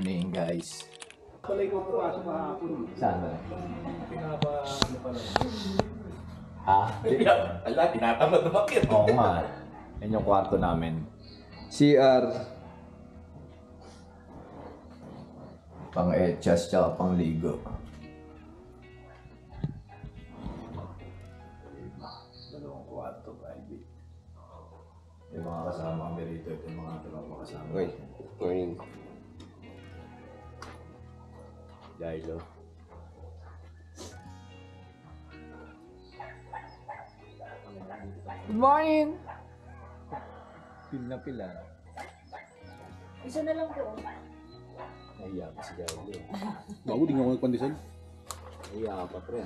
morning, guys. Palay ko papasok kahapon. Saan ba? Pinapa, ano pa lang. Ha? Ala, tinatamad na bakit? Oo nga. Yan yung kwarto namin. CR. Pang-etchas tsaka pang-ligo. Dalawang kwarto, private. Yung mga kasama kami rito, ito yung mga tropa kasama. Wait, morning. Jailo. Good morning! Pil na pila. Isa na lang po. Nahiya ka si Jailo. Bago, di nga ako nagpandesal. Nahiya ka pa, pre.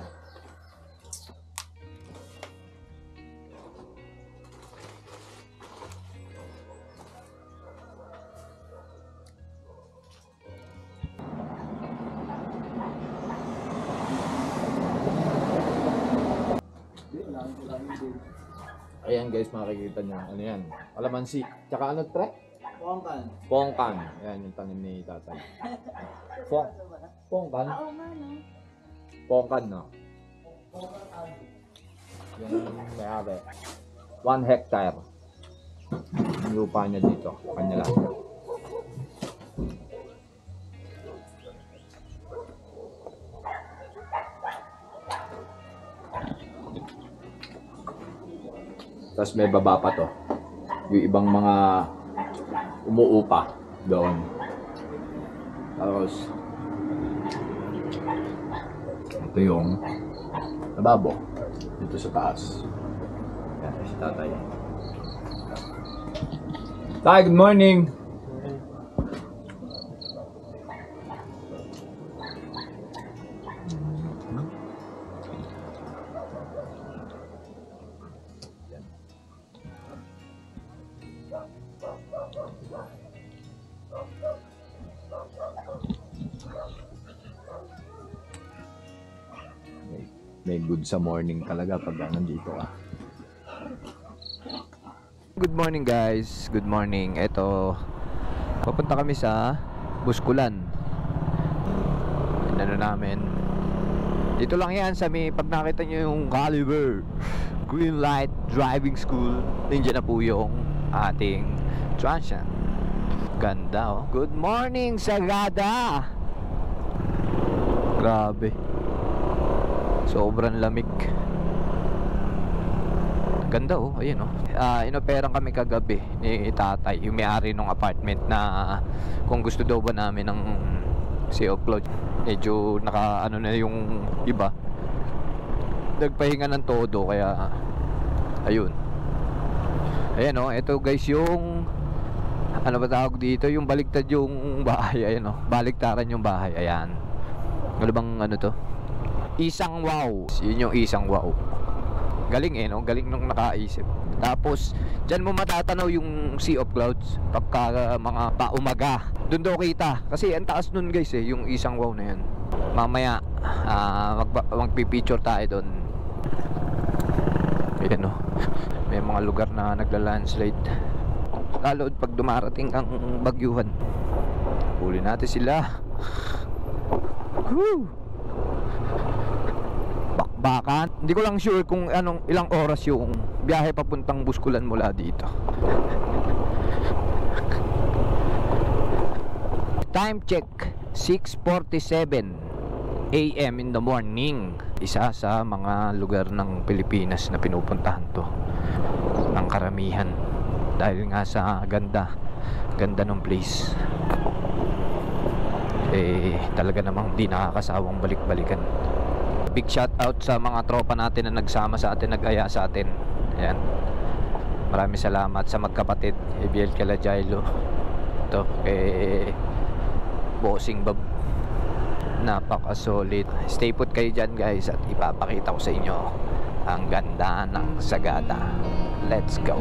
Ayan guys, makikita nyo. Ano yan? Alamansi. Tsaka ano, tre? Pongkan. Pongkan. Ayan yung tanim ni tatay. Pongkan? Oo nga, no? Pongkan, no? Yan yung mayari. 1 hectare. Yung lupa niya dito. Kanya lang. Tapos may baba pa to. Yung ibang mga umuupa doon. Tapos ito yung lababo dito sa taas. Yan si tatay. Tay, good morning! May good sa morning talaga pag nandito ka. Good morning guys. Good morning. Ito, papunta kami sa Buskulan. Ano namin. Dito lang yan sa may, pag nakita nyo yung Caliber Green Light Driving School, nandiyan na po yung ating transient. Ganda oh. Good morning Sagada. Grabe. Sobrang lamig. Ganda oh, ayun oh. Inoperang kami kagabi ni tatay, yung may-ari ng apartment, na kung gusto daw ba namin ng sea of cloud. Medyo naka ano na yung iba. Nagpahinga ng todo kaya ayun. Ayan oh, ito guys yung ano ba tawag dito, yung baliktad yung bahay, ayan oh. Baliktaran yung bahay, ayan. Ano bang ano to? Isang wow. Yun yung isang wow. Galing no? Galing nung nakaisip. Tapos dyan mo matatanaw yung Sea of Clouds pagka mga paumaga. Doon daw kita. Kasi ang taas nun guys yung isang wow na yan. Mamaya magpipicture tayo doon. Ayan no. May mga lugar na nagla-landslide. Lalo pag dumarating ang bagyuhan. Huli natin sila. Woo! Bakbakan. Hindi ko lang sure kung ilang oras yung biyahe papuntang Buskulan mula dito. Time check 6:47 AM in the morning. Isa sa mga lugar ng Pilipinas na pinupuntahan to ng karamihan dahil nga sa ganda ng place. Talaga namang di nakakasawang balik-balikan. Big shout out sa mga tropa natin na nagsama sa atin, nag-aya sa atin. Ayan. Maraming salamat sa magkapatid, Ebiel Jailo. Ito kay Bossing Bob. Napaka-solid. Stay put kayo dyan guys at ipapakita ko sa inyo ang ganda ng Sagada. Let's go.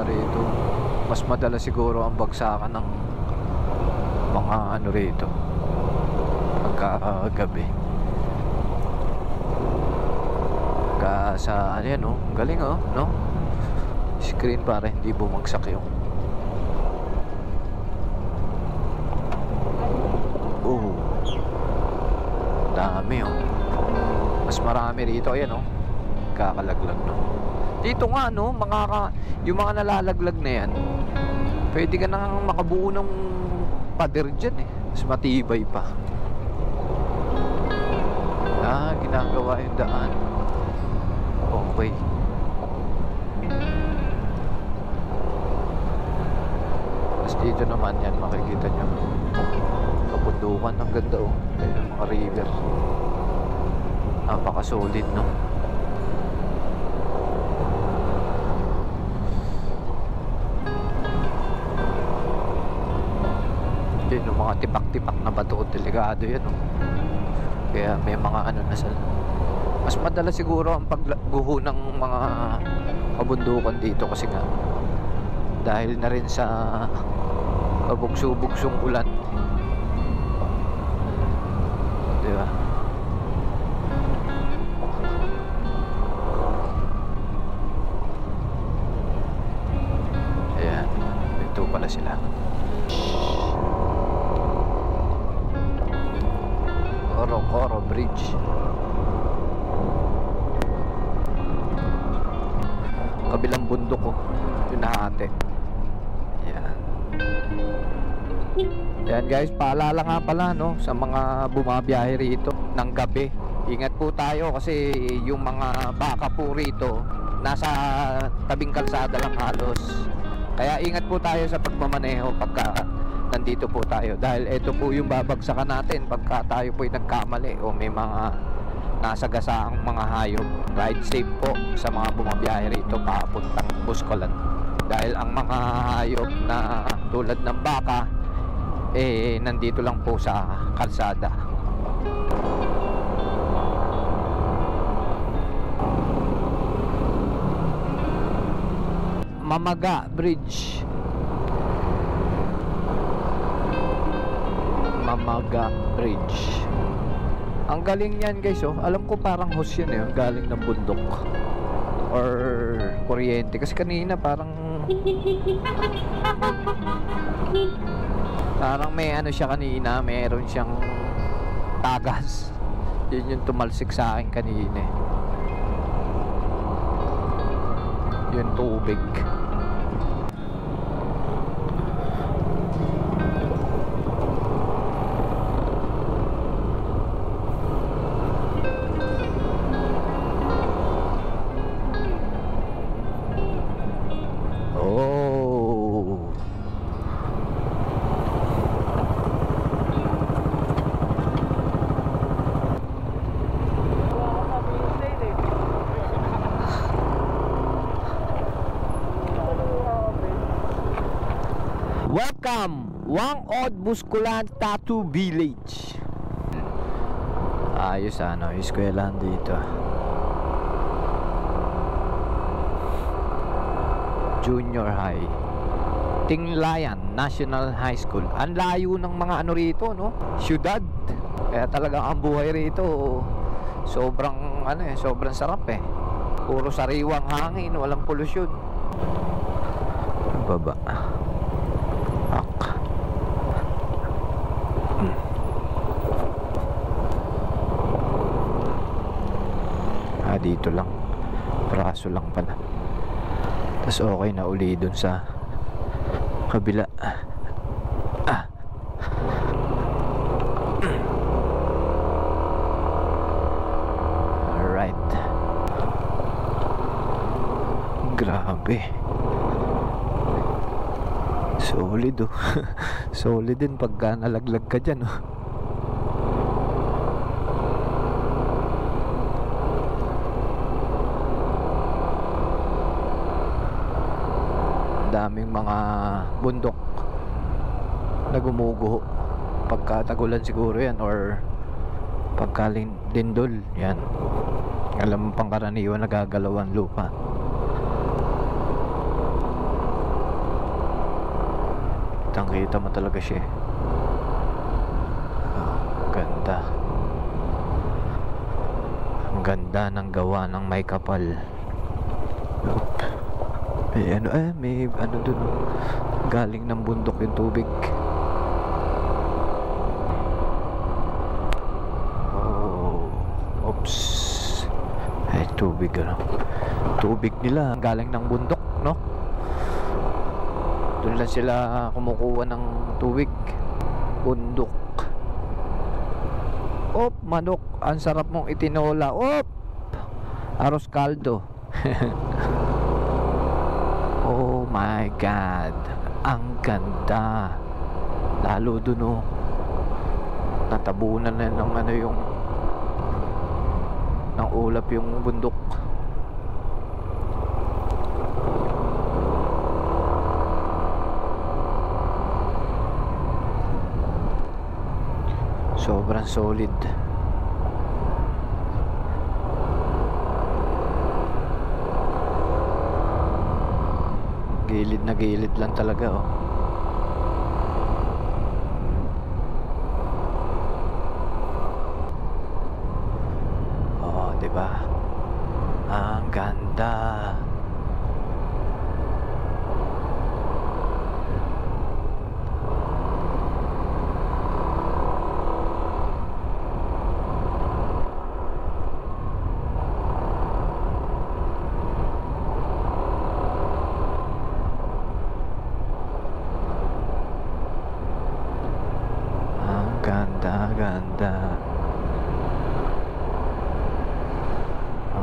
rito. Mas madalas siguro ang bagsakan ng mga ano rito pagkagabi. Sa ano yan, oh, galing, oh, no? Screen para hindi bumagsak yung dami, oh. Mas marami rito, ayan, oh, kakalaglag, no? Dito nga, no, yung mga nalalaglag na yan, pwede ka nang makabuo ng pader dyan, eh. Mas matibay pa. Ginagawa yung daan. Okay. Tapos dito naman yan, makikita nyo kabundukan. Ang ganda, oh. Ayun, mga river. Napaka-solid, no? Yun, yung mga tipak-tipak na bato, delikado yan, oh. Kaya may mga ano na sa... Mas madala siguro ang pagguho ng mga kabundukan dito kasi nga dahil na rin sa pabugso-bugsong ulan, di ba? Ayan, ito pala sila. Coro Bridge. Kabilang bundok ko, yung nahati. Yan. Yan guys, paalala nga pala, no, sa mga bumabiyahe rito ng gabi. Ingat po tayo kasi yung mga baka po rito nasa tabing kalsada lang halos. Kaya ingat po tayo sa pagmamaneho pagka nandito po tayo. Dahil ito po yung babagsakan natin pagka tayo po'y nagkamali o may mga nasagasaang mga hayop. Ride safe po sa mga bumabiyahe rito papuntang Buscolan. Dahil ang mga hayop na tulad ng baka nandito lang po sa kalsada. Mamaga Bridge. Mamaga Bridge. Ang galing yan guys, oh. Alam ko parang hose yan, eh. Galing ng bundok or kuryente. Kasi kanina parang may ano siya kanina. Meron siyang tagas. Yun yung tumalsik sa akin kanina, eh. Yung tubig. Welcome, Wangod Buscolan Tattoo Village. Ayos, ano, eskwelahan dito. Junior High, Tinglayan National High School. Ang layo ng mga ano rito, no? Syudad. Kaya talagang ang buhay rito sobrang ano, sobrang sarap, eh. Puro sariwang hangin, walang polusyon. Baba. Dito lang, braso lang pala. Tapos okay na uli dun sa kabila. Alright. Grabe. Solid, oh. Solid din pagka nalaglag ka dyan, oh. Daming mga bundok na gumuguho pagka tagulan siguro yan or pagka lindol yan. Alam mo, pangkaraniwan nagagalaw ang lupa. Kitang kita mo talaga siya. Ganda. Ang ganda ng gawa ng may kapal. May ano dun, galing ng bundok yung tubig. Oops. Tubig tubig nila galing ng bundok, no? Doon lang sila kumukuha ng tubig. Bundok. Manok, ang sarap mong itinola. Arroz caldo. Oh my God, ang ganda. Lalo dun, natabunan na ng yung ng ulap yung bundok. Sobrang solid. Gilid na gilid lang talaga, diba? Ang ganda. Ganda.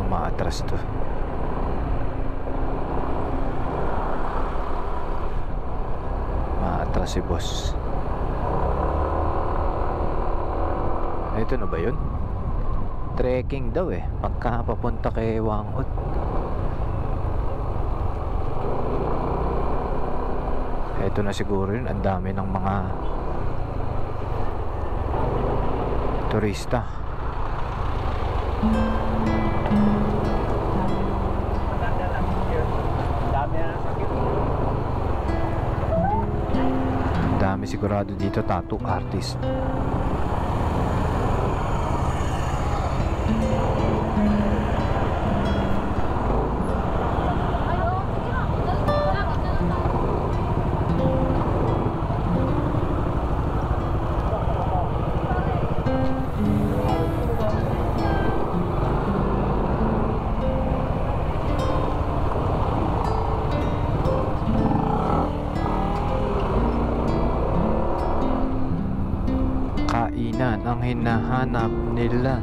Maatras to. Maatras si boss. Ito na ba yun? Trekking daw pagka papunta kay Wangod. Ito na siguro yun. Ang dami ng mga turista. Dami sigurado dito tattoo artist. Kainan ang hinahanap nila.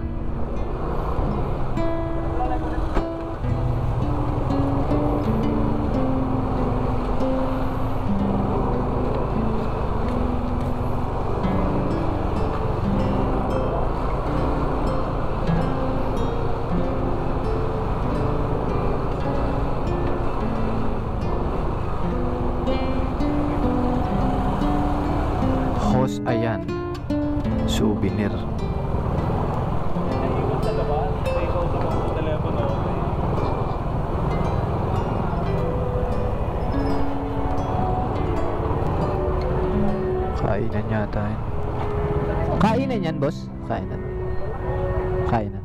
Hos Ayan souvenir. Kainan yata yun. Kainan yan, boss? Kainan. Kainan.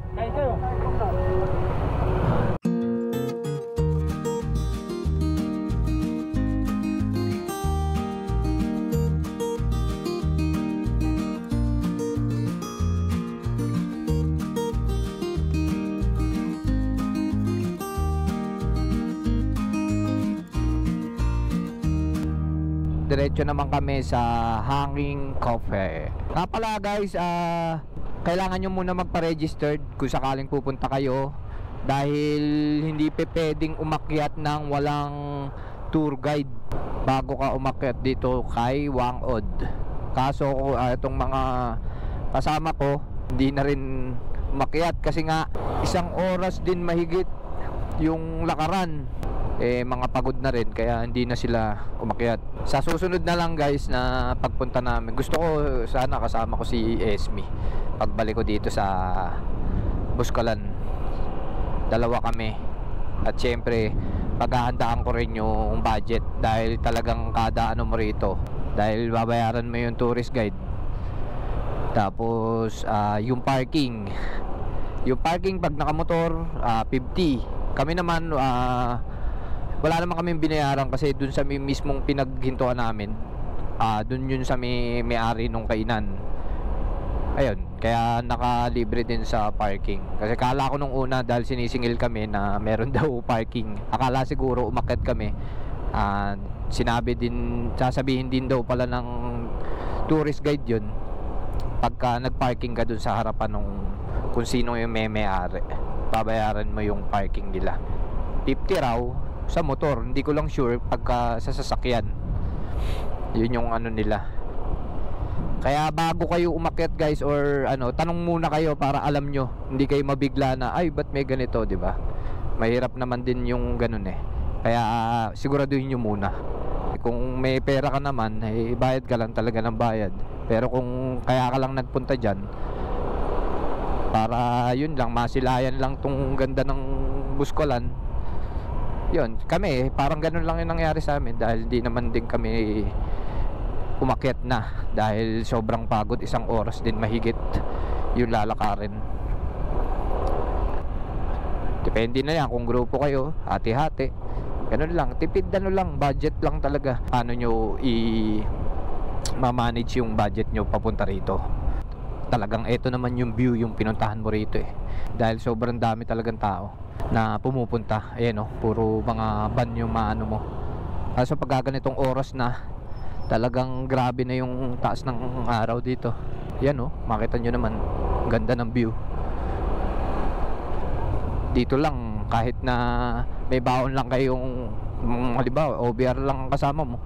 Diretso naman kami sa Hanging Cafe. Pala guys, kailangan nyo muna magpa-registered kung sakaling pupunta kayo, dahil hindi pwedeng umakyat ng walang tour guide bago ka umakyat dito kay Wangod. Kaso itong mga kasama ko hindi na rin umakyat kasi nga 1 oras din mahigit yung lakaran. Mga pagod na rin kaya hindi na sila umakyat. Sa susunod na lang guys na pagpunta namin, gusto ko sana kasama ko si Esme pagbalik ko dito sa Buskalan. 2 kami. At syempre paghahandaan ko rin yung budget, dahil talagang kada ano mo rito dahil babayaran mo yung tourist guide. Tapos yung parking pag nakamotor 50. Kami naman wala naman kaming binayaran kasi dun sa mismong pinaghintuan namin, dun yun sa may-ari nung kainan. Ayun, kaya nakalibre din sa parking. Kasi kala ko nung una, dahil sinisingil kami na meron daw parking, akala siguro umakyat kami, sasabihin din daw pala ng tourist guide yun pagka nagparking ka dun sa harapan nung kung sino yung may-ari, babayaran mo yung parking nila. 50 raw sa motor, hindi ko lang sure pagka sa sasakyan. Yun yung ano nila. Kaya bago kayo umakyat guys, or tanong muna kayo para alam nyo, hindi kayo mabigla na ay ba't may ganito, di ba? Mahirap naman din yung ganun eh. Kaya siguraduhin nyo muna. Kung may pera ka naman, bayad ka lang talaga ng bayad. Pero kung kaya ka lang nagpunta dyan para yun lang, masilayan lang tong ganda ng Buskolan, yun, kami parang ganun lang yung nangyari sa amin. Dahil di naman din kami umakyat na, dahil sobrang pagod, 1 oras din mahigit yung lalakarin. Depende na yan kung grupo kayo, hati-hati, ganun lang, tipid lang, budget lang talaga. Paano nyo ma-manage yung budget nyo papunta rito. Talagang eto naman yung view yung pinuntahan mo rito eh, dahil sobrang dami talagang tao na pumupunta. Ayan puro mga van yung maano mo. Kaso pag ganitong oras na, talagang grabe na yung taas ng araw dito. Yan makita nyo naman, ganda ng view. Dito lang, kahit na may baon lang kayong, halimbawa OBR lang ang kasama mo,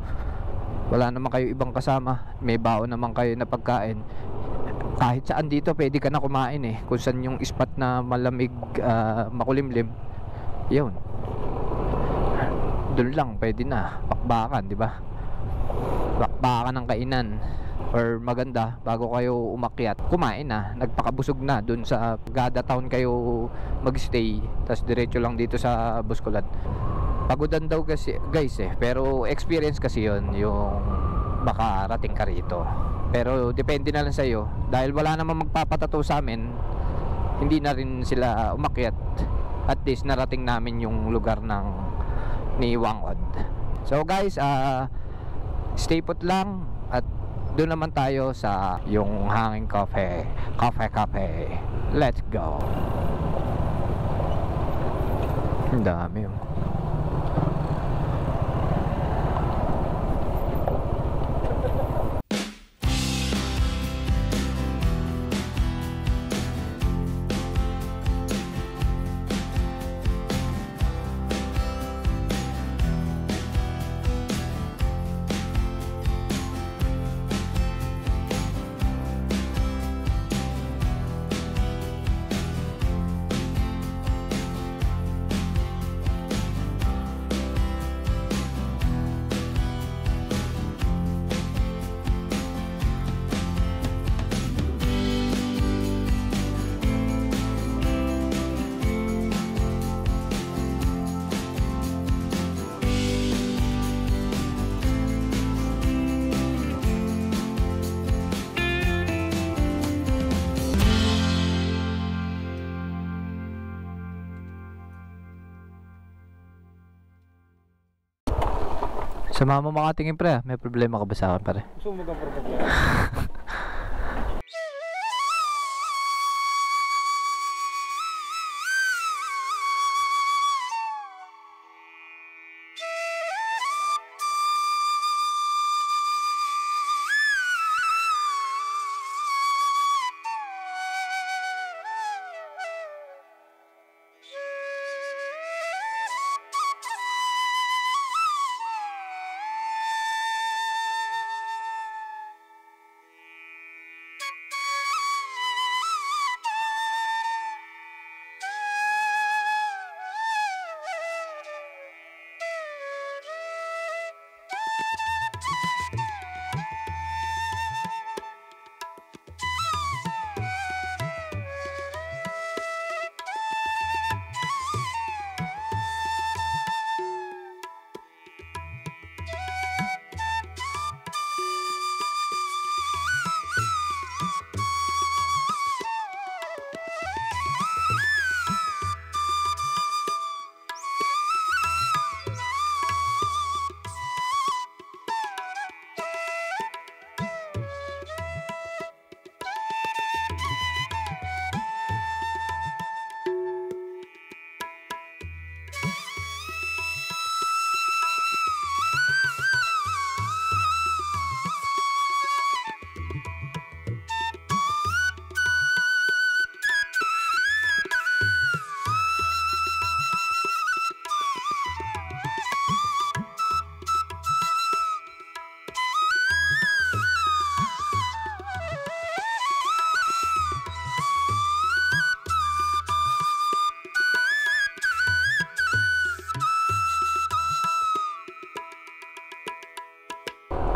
wala naman kayo ibang kasama, may baon naman kayo na pagkain, kahit saan dito pwede ka na kumain eh. Kung saan yung spot na malamig, makulimlim, yun, doon lang pwede na bakbakan, di ba? Bakbakan ng kainan. Or maganda, bago kayo umakyat, kumain na, nagpakabusog na dun sa Gada Town kayo magstay, tapos diretso lang dito sa Buskolan. Pagodan daw kasi guys eh, pero experience kasi yon yung makarating ka rito. Pero depende na lang sa iyo, dahil wala namang magpapatato sa amin, hindi na rin sila umakyat. At least narating namin yung lugar ni Wangod. So guys, stay put lang at doon naman tayo sa yung hanging cafe. Let's go. Ang dami yun. Sa mama makatingin pre, may problema ka ba sa akin pare? Gusto mo magkaproblema?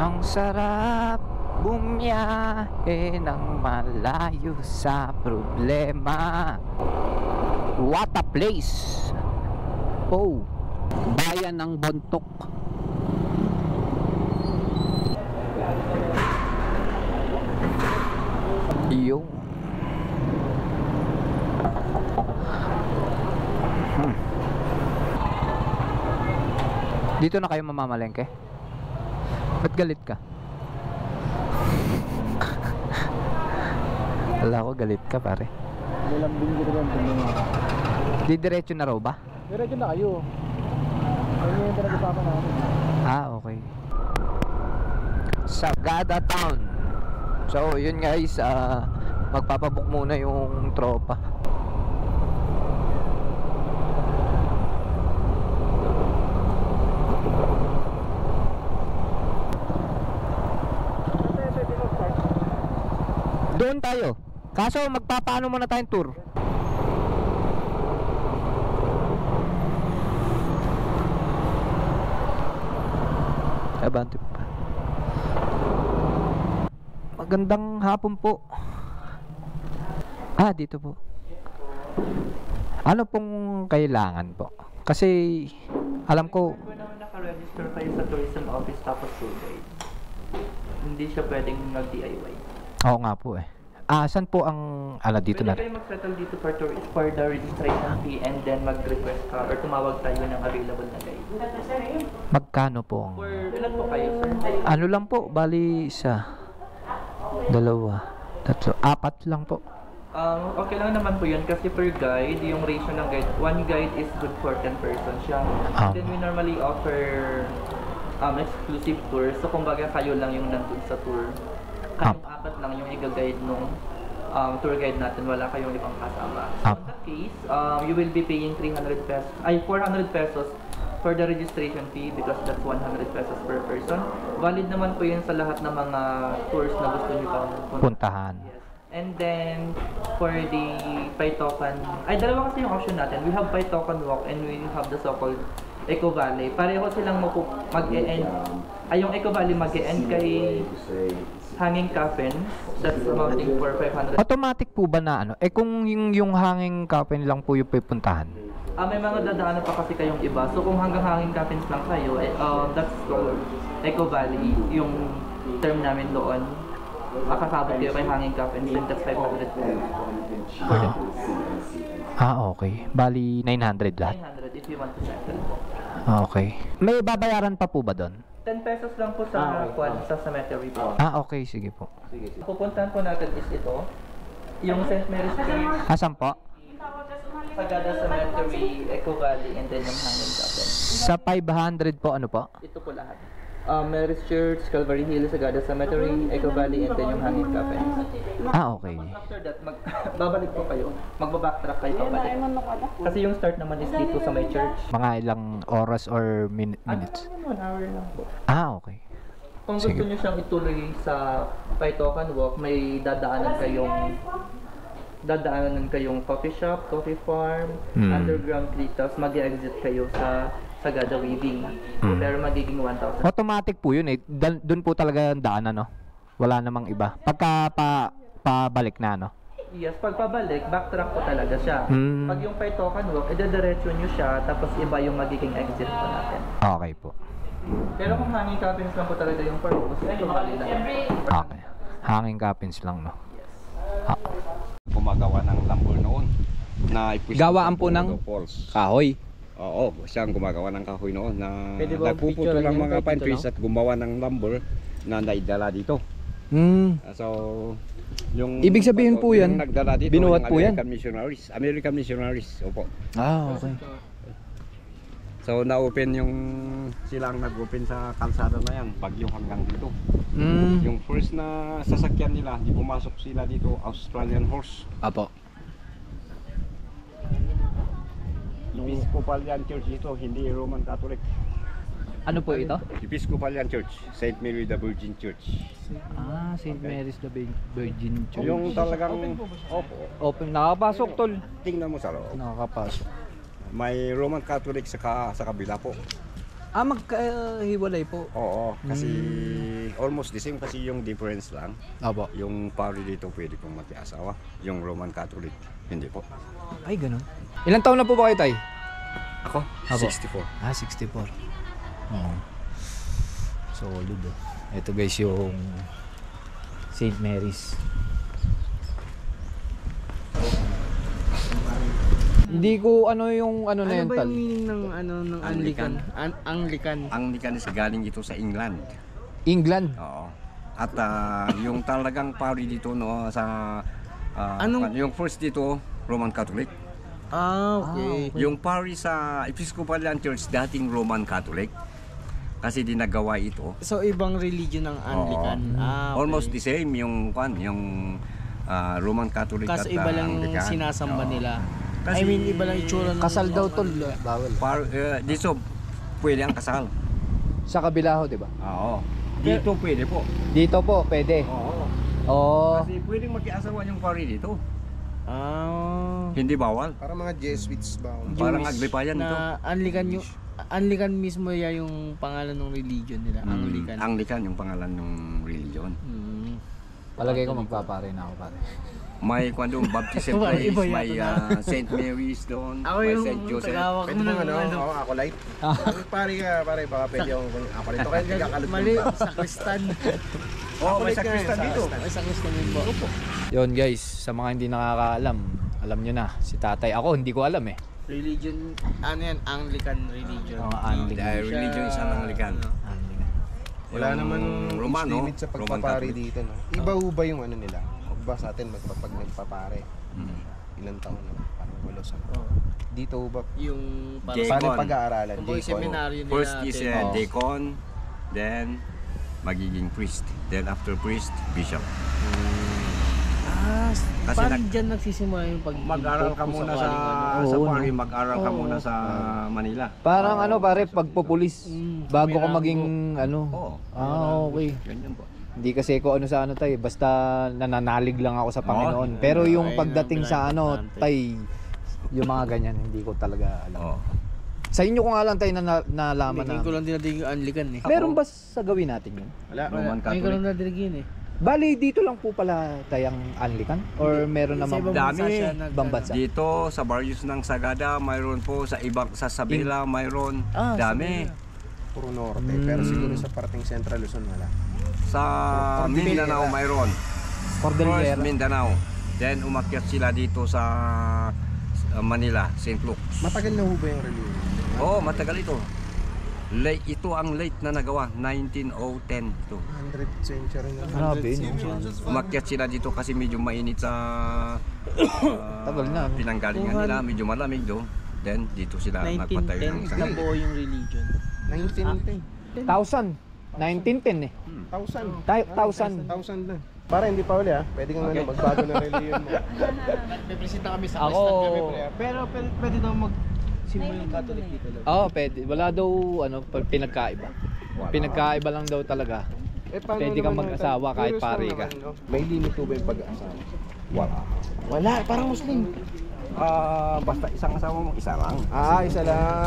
Ang sarap bumiyahe ng malayo sa problema. What a place! Oh, bayan ng Bontok. Yung dito na kayo mamamalengke? Ba't galit ka? Wala ko, galit ka pare. Lalambing dito lang mga. Didiretso na raw ba? Diretso na kayo. Ano yung pinag-usapan namin? Ah, okay. Sagada Town. So, yun guys, magpapabook muna yung tropa. Doon tayo. Kaso magpapaano muna tayong tour. Abante pa. Magandang hapon po. Dito po. Ano pong kailangan po? Kasi alam ko Kung naman naka-register kayo sa tourism office tapos tour guide, hindi siya pwedeng mag-DIY. oo nga po eh. Saan po ang dito na? Pwede kayo mag-settle dito for tourist for the registration fee and then mag-request ka or tumawag tayo ng available na guide. Magkano po? For ilan po kayo, sir? Ano lang po? Bali isa, dalawa, tatlo, apat lang po. Okay lang naman po yun kasi per guide, yung ratio ng guide, one guide is good for 10 persons siya. Then we normally offer exclusive tours. So kumbaga kayo lang yung nandun sa tour. Kayong apat lang yung i-guide nung tour guide natin, wala kayong ibang kasama. So in that case, you will be paying 400 pesos for the registration fee because that's 100 pesos per person. Valid naman po yun sa lahat ng mga tours na gusto nyo pang Puntahan. Yes. And then, for the Paitokan, dalawa kasi yung option natin. We have Paitokan Walk and we have the so-called Eco Valley. Pareho silang mag-e-end. Yung Eco Valley mag-e-end kay Hanging Coffin. That's amounting for 500. Automatic po ba na ano? Kung yung Hanging Coffin lang po yung pupuntahan. May mga dadaanan pa kasi kayong iba. So kung hanggang Hanging Coffins lang kayo, that's called Eco Valley. Yung term namin doon. Makakabot kayo kay Hanging Coffins and that's 500 pesos for the cruise. Okay. Bali 900 lahat. 900 if you want to settle po. Okay. May babayaran pa po ba doon? 10 pesos lang po sa sa cemetery po. Okay, sige po. Pupuntahan po natin is ito. Yung St. Mary's Church, Asan po? Sagada Cemetery, Eco Valley, and then yung Hanging Coffin. Sa 500 po, ano po? Ito po lahat. Mary's Church, Calvary Hill, Sagada Cemetery, Eco Valley, and then yung Hanging Coffin. Okay. After that, babalik po kayo. Magbabacktrack kayo pabalik. Kasi yung start naman is dito sa may church. Mga ilang oras or minutes? 1 hour lang po. Okay. Kung gusto Sige. nyo siyang ituloy sa Paitokan Walk, may dadaanan kayong coffee shop, coffee farm, underground tree, tapos mag-exit kayo sa Sagada Weaving. Pero magiging 1,000. Automatic po yun eh. Doon po talaga ang daan, ano? Wala namang iba. Pagka pabalik na, ano? Yes, pag pabalik, backtrack po talaga siya. Mm. Pag yung Paitokan Walk, idediretso nyo siya, tapos iba yung magiging exit po natin. Okay po. Pero kung Hanging Coffins lang po talaga yung purpose, ito bali lang. Okay. Hanging Coffins lang, no? Gumagawa ng lambol noon na Gawaan po ng falls. kahoy. Oo, siyang gumagawa ng kahoy noon na Pwede ba nagpuputo picture ng lang mga yan? pine Pwede trees at gumawa ng lumber na naidala dito. So, yung Ibig sabihin po yan, yung nagdala dito, binuhat yung po yan? American missionaries, opo. Okay. So, na-open silang nag-open sa kalsada na yan, Bagyo hanggang dito. Yung first na sasakyan nila, di pumasok sila dito, Australian horse. Apo. Episcopalian Church ito, hindi Roman Catholic. Ano po ito? Episcopalian Church, St. Mary the Virgin Church. St. Mary's the Virgin Church. Yung talagang, opo, Open. Nakapasok, tol. tingnan mo sa loob. Nakakapasok. May Roman Catholic sa kabila po. Magkahiwalay po. Oo, kasi almost the same kasi yung difference lang. Opo. Yung pari dito pwede pong mag-asawa. Yung Roman Catholic, hindi po. Ay, ganun. Ilang taon na po ba kayo, tay? Ako? Apo. 64. 64. Oo. Solid oh. Ito guys yung St. Mary's. Hindi ko ano yung ano na yun, Ano ba tal. yung meaning ng ng Anglican? Anglican. Anglican is galing ito sa England. England. Oo. At yung talagang pari dito no sa yung first dito Roman Catholic. Okay. Yung pari sa Episcopalian Church dating Roman Catholic. Kasi dinagawa ito. So ibang religion ng Anglican. Okay. Almost the same yung Roman Catholic at Kaso iba lang yung Anglican. sinasamba Oo. nila. Kasi, I mean, iba lang itsura ng Kasal daw tol. Bawal. dito pwede ang kasal. Sa kabila ho, 'di ba? Oo. Dito pwede po. Dito po, pwede. Oo. Oh. Kasi pwedeng mag-asawa yung pari dito. Ah. Hindi bawal. Para mga Jesuits ba? Parang Jewish aglipayan ito. na Anglican yung Anglican mismo yung pangalan ng religion nila, Anglican. Anglican yung pangalan ng religion. Palagay ko magpapare na ako, pare. May doon baptism place, Iba may yata St. Mary's doon, Ako may yung St. Joseph. tagawak Pwede mo bang ng ano? Oo, ako light. Pare ka, pare, baka pwede akong ako rito. Kaya hindi kakalot Mali, sakristan. Oh, may sakristan dito. May sakristan din po. Yun guys, sa mga hindi nakakaalam, alam nyo na, si tatay. Ako, hindi ko alam eh. Religion, ano yan? Anglican religion. Anglican. The religion is an Anglican. Anglican. Wala Yung naman Romano, limit sa Roman pagpapari Catholic. dito, no? Iba ho ba yung ano nila? Ba sa atin magpapag nagpapare? Ilang taon na? Parang 8-10. Dito ho ba? Yung Deacon. Paano pag-aaralan? Yung seminaryo nila. First is natin. deacon, then magiging priest. Then after priest, bishop. Kasi Paano dyan nagsisimula yung pag Mag-aral ka muna sa Oo, pari, mag-aral ka muna sa Manila. Parang ano pare, pagpupulis, bago ka May maging ano. Oo. Okay. Ganyan po. Hindi kasi ko ano sa ano tay, basta nananalig lang ako sa Panginoon. Pero yung pagdating sa ano tay, yung mga ganyan, hindi ko talaga alam. Oo. Sa inyo ko nga lang tayo nalaman Ngayon ko na. lang dinadinig yung Anglican eh. Meron ba sa gawin natin yun? Wala. Roman Ngayon ko Catholic. lang nadinig yun eh. Bali, dito lang po pala tayang Anglican? Or meron Sa namang ibang bansa dami. siya ibang bansa? Dito sa Barrios ng Sagada, mayroon po sa ibang sa Sabela, mayroon. Dami. Puro norte. Pero siguro sa parting Central Luzon wala. Sa Mindanao mayroon. First Cordillera. Mindanao. Then umakyat sila dito sa Manila, St. Luke's. Matagal na ho ba yung religion? Oo, matagal ito. Ito ang late na nagawa, 1910 ito. 100th century na. Grabe, no? Umakyat sila dito kasi medyo mainit sa Tagal na, no? pinanggalingan nila, medyo malamig doon. Then dito sila nagpatayo ng 1910 isang nabuo yung religion. 1910. 1,000. 1910 eh. 1,000. 1,000. 1,000 na. Para hindi pa uli pwede kang ano, magbago ng religion mo. Representa kami sa Ako, Pero pwede daw mag-symbol yung Catholic dito. oo, pwede. Wala daw ano, pinagkaiba. Pinagkaiba lang daw talaga. Paano Pwede kang naman mag-asawa natin? kahit Curious pare lang ka. naman, no? May limit po ba yung pag-asawa? Wala. Wala, parang Muslim. basta isang asawa mo, isa lang. Isa lang.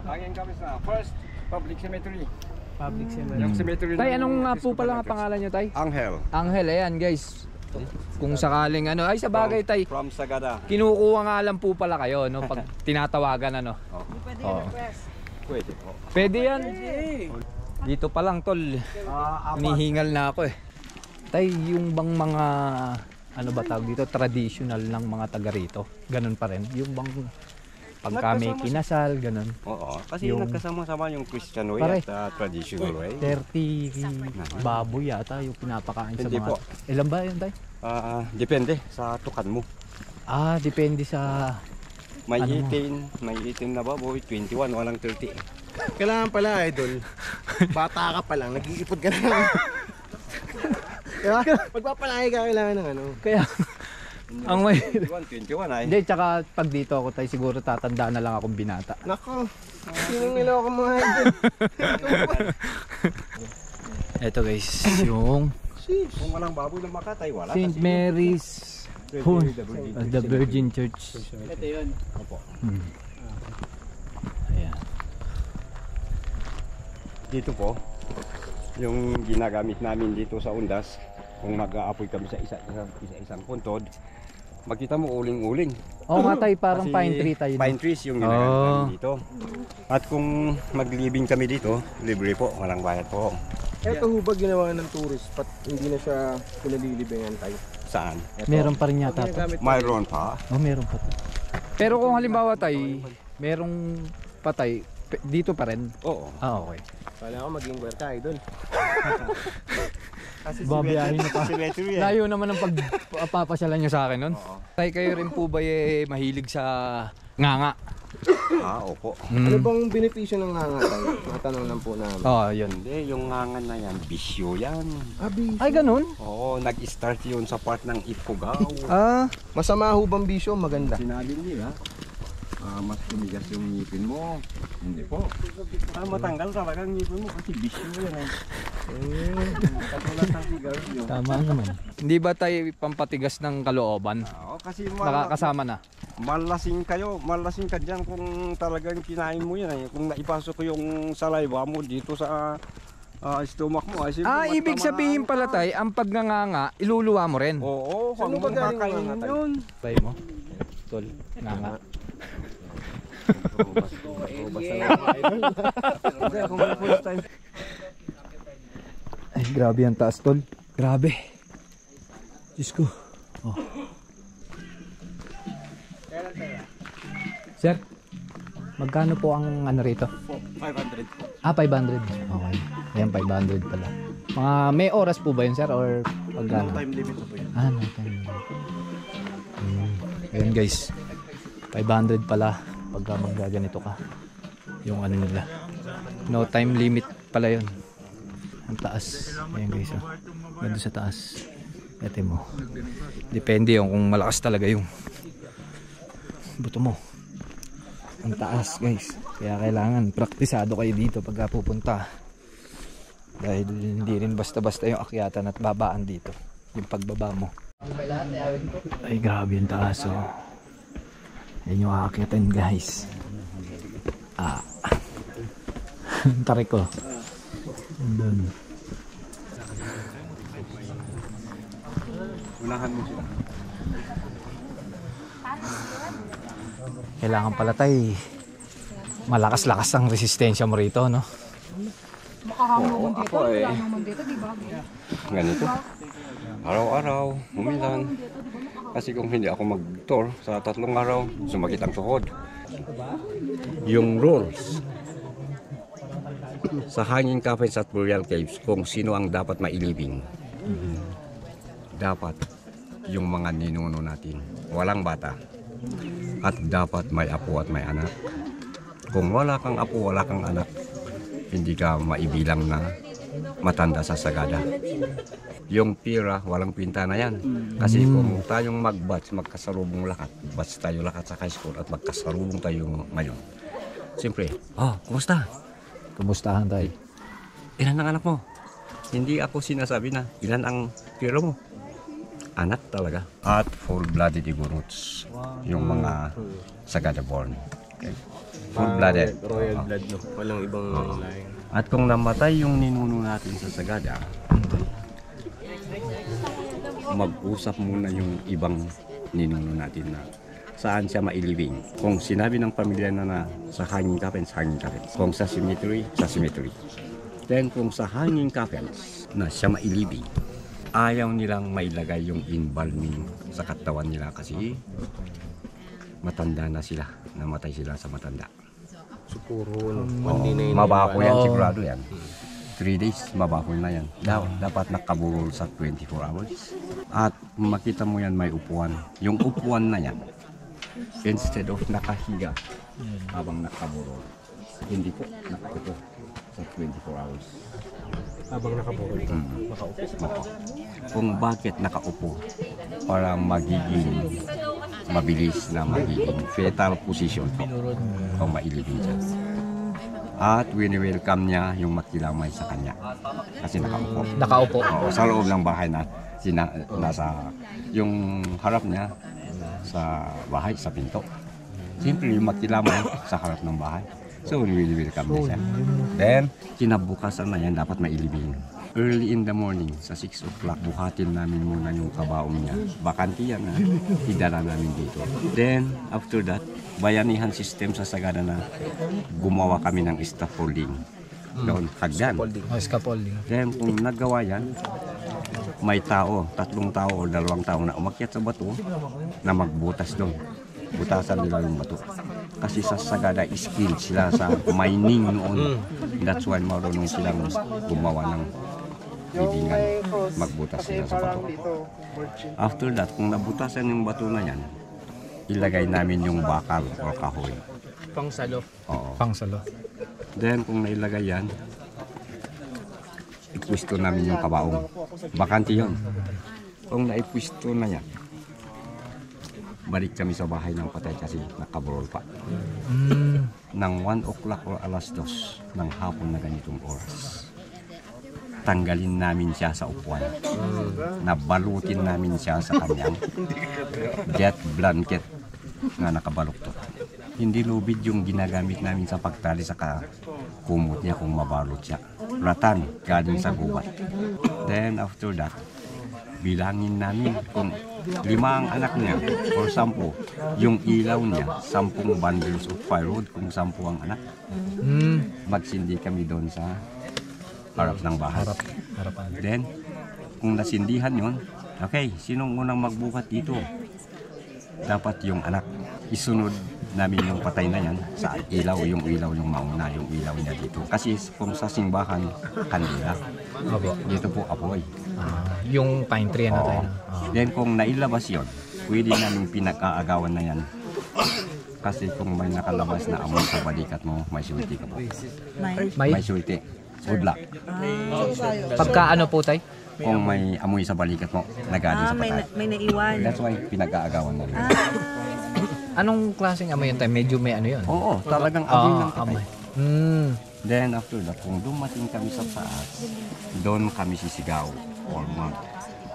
Hangin kami sa first public cemetery. Public Yung cemetery Tay, ng anong nga po Episcopal pala ang Church. pangalan nyo, Tay? Angel. Angel, ayan guys. Kung sakaling ano, ay sa bagay, Tay. From Sagada. Kinukuha nga lang po pala kayo, no? Pag tinatawagan, ano. Oo. Pwede po. Pwede yan. Dito pa lang, tol. Hinihingal na ako eh. Tay, yung bang mga, ano ba tawag dito, traditional ng mga taga rito? Ganun pa rin. Yung bang pagka may kinasal, ganun. Oo, kasi Yung- nagkasama-sama yung Christian way Pare. at traditional way. 30 baboy yata yung pinapakain sa Hindi mga... po. Ilan ba yun, Tay? Depende sa tukan mo. Depende sa... May Ano mo? 18 na baboy, 21, walang 30. Kailangan pala, idol. Bata ka pa lang, nag-iipod ka na. Diba? Magpapalaki ka kailangan ng ano. Kaya... ang may... 21 ay. Hindi, tsaka pag dito ako, Tay, siguro tatandaan na lang akong binata. Nako, sinong niloko mga idol? Eto guys, yung Kung walang baboy na makatay, wala. St. kasi Mary's Virgin, the Virgin Church. Ito yun. Opo. Ayan. dito po, yung ginagamit namin dito sa undas, kung mag-aapoy kami sa isa-isang puntod, makita mo uling-uling. Oo nga tay, parang Kasi pine tree tayo. Pine trees yung ginagamit namin dito. At kung maglibing kami dito, libre po, walang bayad po. Ito hubag ginawa ng tourist spot, hindi na siya pinalilibingan tayo. Saan? Meron pa rin yata to. Mayroon pa. Oh, meron pa to. Pero kung halimbawa tay, merong patay, dito pa rin. Oo. Ah, okay. Kala ko maging ka, idol. Babiyahin na pa. Cemetery Layo naman ang pagpapasyalan nyo sa akin nun. Tay, kayo rin po ba mahilig sa nganga? Opo. Ano bang benepisyo ng ngangatay? Matanong lang po namin. Oh, yun. Hindi, yung ngangan na yan, bisyo yan. Ay, ganun? Oo, nag-start yun sa part ng Ifugao. Masama ho bang bisyo? Maganda. Sinabi nila, mas tumigas yung ngipin mo. Hindi po. Matanggal talaga ang ngipin mo kasi bisyo yan eh. Katulad ng sigarilyo. Tama naman. Hindi ba tayo pampatigas ng kalooban? Oo, kasi Nakakasama na. malasing ka dyan kung talagang kinain mo yan eh. Kung naipasok ko yung saliva mo dito sa stomach mo. Ibig sabihin pala tay, ang pagnanganga, iluluwa mo rin. Oo, Saan ba galing ang ngangatay? yun. Tay mo? Tol, nganga. Ay, grabe ang taas, tol. Grabe. Diyos ko. Oh. Sir, magkano po ang ano rito? 500. 500. Okay. Ayan, 500 pala. May oras po ba yun, sir? Or pagkano? Time limit po yun. No time limit. Ayan guys. 500 pala pagka maggaganito ka. Yung ano nila. No time limit pala yun. Ang taas. Ayan guys. Ganda sa taas. Ete mo. Depende yung kung malakas talaga yung buto mo. Ang taas guys. Kaya kailangan praktisado kayo dito pagka pupunta. Dahil hindi rin basta-basta yung akyatan at babaan dito. Yung pagbaba mo. Ay grabe yung taas oh. Yan yung aakyatan guys. Tarik ko. Doon. Unahan mo sila. Kailangan pala tayo malakas-lakas ang resistensya mo rito, no? Oo, ako eh. Ganito. Araw-araw, umilan. Kasi kung hindi ako mag-tour sa 3 araw, sumakit ang tuhod. Yung rules sa Hanging Caverns at Burial Caves, kung sino ang dapat mailibing. Dapat yung mga ninuno natin, walang bata. At dapat may apo at may anak. Kung wala kang apo, wala kang anak, hindi ka maibilang na matanda sa sagada. Yung pira, walang pinta na yan. Kasi kung tayong mag-batch, magkasalubong lahat. Batch tayo lahat sa high school at magkasalubong tayo ngayon. Siyempre, kumusta? Kumustahan tayo? Ilan ang anak mo? Hindi ako sinasabi na ilan ang pira mo. Anak talaga. At full-blooded Igorots. Yung mga sagada born. Okay. Full-blooded. Royal blood, no? Walang ibang laing. At kung namatay yung ninuno natin sa sagada, mag-usap muna yung ibang ninuno natin na saan siya mailibing. Kung sinabi ng pamilya na sa Hanging Caverns, Hanging Caverns. Kung sa cemetery, sa cemetery. Then kung sa Hanging Caverns na siya mailibing, ayaw nilang mailagay yung embalming sa katawan nila kasi matanda na sila. Namatay sila sa matanda. Siguro, Mabaho yan, sigurado yan. 3 days, mabaho na yan. Dapat nakaburol sa 24 hours. At makita mo yan, may upuan. Yung upuan na yan, instead of nakahiga habang nakaburol, hindi po nakaupo sa 24 hours. habang nakaburol ka, nakaupo. Kung bakit nakaupo, para magiging mabilis na magiging fetal position po kung mailibing siya. At wini-welcome niya yung makilamay sa kanya kasi nakaupo. Nakaupo. Oo, sa loob ng bahay na nasa yung harap niya sa bahay, sa pinto. Siyempre yung makilamay sa harap ng bahay. So, we welcome na siya. Then, kinabukasan na yan, dapat mailibing. Early in the morning, sa 6 o'clock, buhatin namin muna yung kabaong niya. Bakanti yan na, idala namin dito. Then, after that, bayanihan system sa Sagada na gumawa kami ng scaffolding. Doon, hagdan. Scaffolding. Then, kung nagawa yan, may tao, 3 tao o 2 tao na umakyat sa bato na magbutas doon. Butasan nila yung bato. Kasi sa Sagada, skilled sila sa mining noon. That's why marunong silang gumawa ng libingan. Magbutas sila sa bato. After that, kung nabutasan yung bato na yan, ilagay namin yung bakal o kahoy. Pangsalo. Oo. Pangsalo. Then, kung nailagay yan, ipwisto namin yung kabaong. Bakanti yun. Kung naipwisto na yan, balik kami sa bahay ng patay kasi nakabrol pa. Nang 1 o'clock o alas 2 ng hapon na ganitong oras, tanggalin namin siya sa upuan. Nabalutin namin siya sa kanyang jet blanket na nakabaluktot. Hindi lubid yung ginagamit namin sa pagtali sa kumot niya kung mabalot siya. Ratan galing sa gubat. Then after that, bilangin namin kung 5 ang anak niya or 10, yung ilaw niya, 10 bundles of firewood kung 10 ang anak. Magsindi kami doon sa harap ng bahay. Harapan. Then, kung nasindihan yon, okay, sinong unang magbuhat dito? Dapat yung anak. Isunod namin yung patay na yan sa ilaw, yung mauna, yung ilaw niya dito. Kasi kung sa simbahan, kandila. Dito po apoy. Yung pine tree na tayo. Then kung nailabas yon, pwede namin pinag-aagawan na yan. Kasi kung may nakalabas na amoy sa balikat mo, may sulti ka po. May sulti. Good luck. Pagka ano po tay? Kung may amoy sa balikat mo, nagaling sa patay. May naiwan. That's why pinag-aagawan na rin. Anong klaseng amoy yun tay? Medyo may ano yun? Oo, talagang amoy ng patay. Amoy. Then after that, kung dumating kami sa taas, doon kami sisigaw or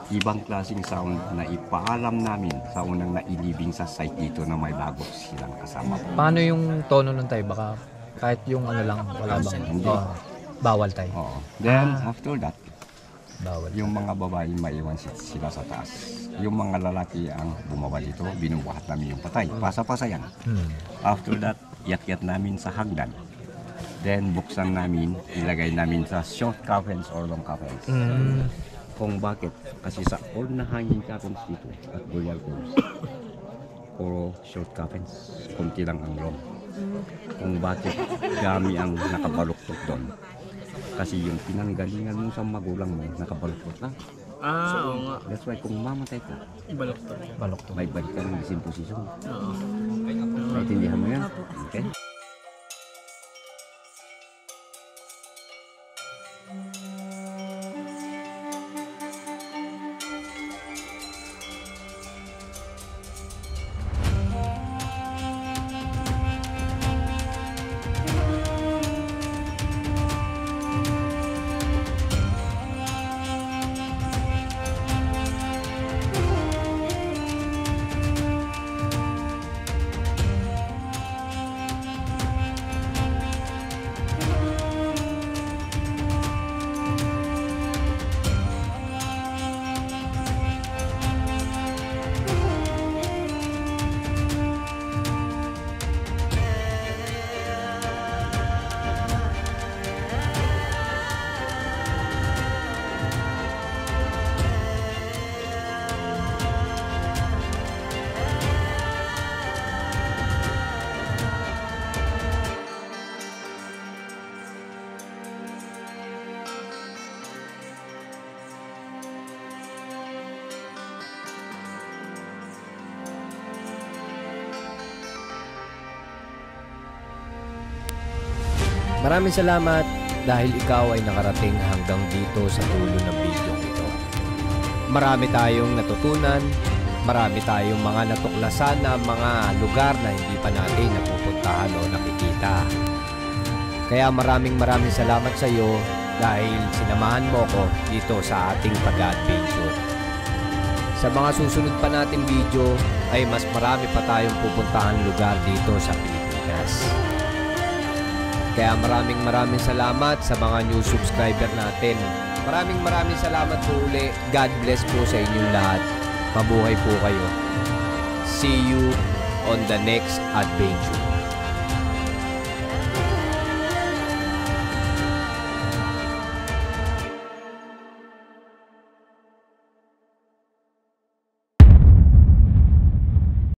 ibang klaseng sound na ipaalam namin sa unang nailibing sa site dito na may bago silang kasama. Paano yung tono nun tay? Baka kahit yung ano lang, wala bang? Hindi. Bawal tay. Oo. Then after that, Bawal. yung mga babae maiwan sila sa taas. Yung mga lalaki ang bumaba dito, binubuhat namin yung patay. Pasa-pasa yan. After that, yat-yat namin sa hagdan. Then buksan namin, ilagay namin sa short coffins or long coffins. Kung bakit? Kasi sa old na hanging coffins dito at burial tombs, puro short coffins, kunti lang ang long. Kung bakit dami ang nakabaluktot doon. Kasi yung pinanggalingan mo sa magulang mo, nakabaluktot lang. Oo nga. That's why kung mamatay ka, Balokto. may balik ka ng isang posisyon. Naintindihan mo yan? Okay? Maraming salamat dahil ikaw ay nakarating hanggang dito sa dulo ng video ito. Marami tayong natutunan, marami tayong mga natuklasan na mga lugar na hindi pa natin napupuntahan o nakikita. Kaya maraming salamat sa iyo dahil sinamahan mo ko dito sa ating pag-adventure. Sa mga susunod pa nating video ay mas marami pa tayong pupuntahan lugar dito sa Pilipinas. Kaya maraming salamat sa mga new subscriber natin. Maraming salamat po uli. God bless po sa inyong lahat. Mabuhay po kayo. See you on the next adventure.